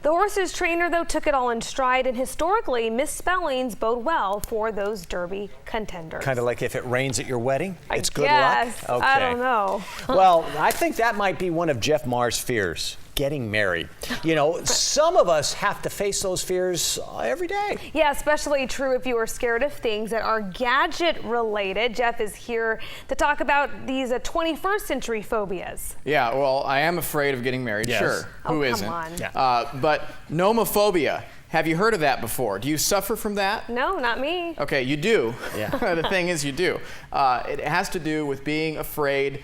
The horse's trainer, though, took it all in stride, and historically, misspellings bode well for those Derby contenders. Kind of like if it rains at your wedding, it's good luck? Okay. I don't know. Well, I think that might be one of Jeff Maher's fears. Getting married. You know, some of us have to face those fears every day. Yeah, especially true if you are scared of things that are gadget related. Jeff is here to talk about these 21st century phobias. Yeah, well, I am afraid of getting married, Yes. sure. Who come isn't? on. Yeah. But nomophobia. Have you heard of that before? Do you suffer from that? No, not me. Okay, you do. Yeah. The thing is, you do. It has to do with being afraid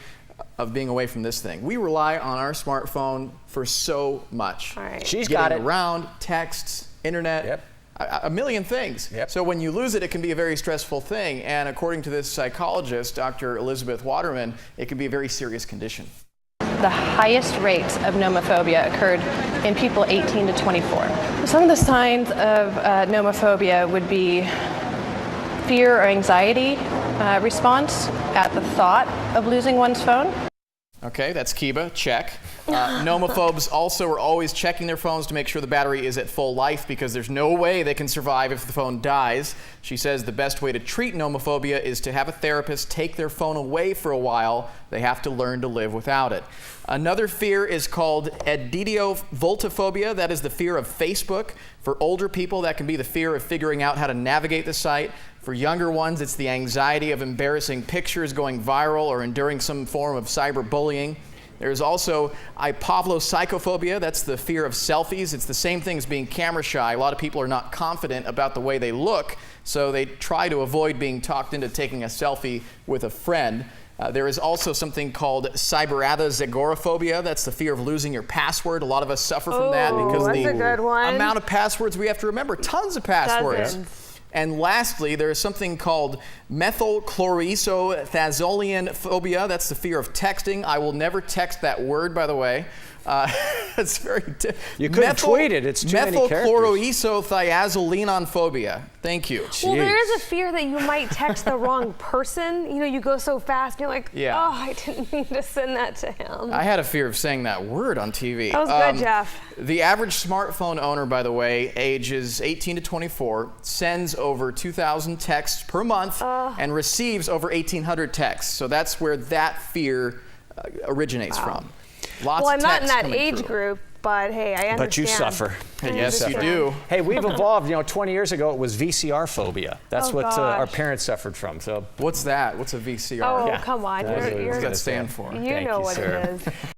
of being away from this thing. We rely on our smartphone for so much. All right. She's Getting got it. around, texts, internet, Yep. a million things. Yep. So when you lose it, it can be a very stressful thing. And according to this psychologist, Dr. Elizabeth Waterman, it can be a very serious condition. The highest rates of nomophobia occurred in people 18 to 24. Some of the signs of nomophobia would be fear or anxiety response at the thought of losing one's phone. Okay, that's Kiba, check. Nomophobes also are always checking their phones to make sure the battery is at full life because there's no way they can survive if the phone dies. She says the best way to treat nomophobia is to have a therapist take their phone away for a while. They have to learn to live without it. Another fear is called editiovoltophobia. That is the fear of Facebook. For older people, that can be the fear of figuring out how to navigate the site. For younger ones, it's the anxiety of embarrassing pictures going viral or enduring some form of cyberbullying. There's also ipavlopsychophobia. That's the fear of selfies. It's the same thing as being camera shy. A lot of people are not confident about the way they look, so they try to avoid being talked into taking a selfie with a friend. There is also something called cyberathozagoraphobia. That's the fear of losing your password. A lot of us suffer from that because that's a good one. amount of passwords we have to remember. Tons of passwords. Dozens. And lastly, there is something called methylchloroethazolian phobia. That's the fear of texting. I will never text that word, by the way. It's very You couldn't tweet it. It's too many characters. Methylchloroethazolinophobia. Thank you. Well, there is a fear that you might text the wrong person. You know, you go so fast, and you're like, Yeah. oh, I didn't mean to send that to him. I had a fear of saying that word on TV. That was good, Jeff. The average smartphone owner, by the way, ages 18 to 24, sends over 2,000 texts per month and receives over 1,800 texts. So that's where that fear originates from. Lots Well, of I'm not in texts that coming age through. group, but hey, I understand. But you suffer. Yes, you do. Hey, we've evolved. You know, 20 years ago, it was VCR phobia. That's Oh, what gosh. our parents suffered from. So, What's that? What's a VCR? Oh, Yeah. come on. That's what You're, What does that stand for? you Thank know you, what sir. it is.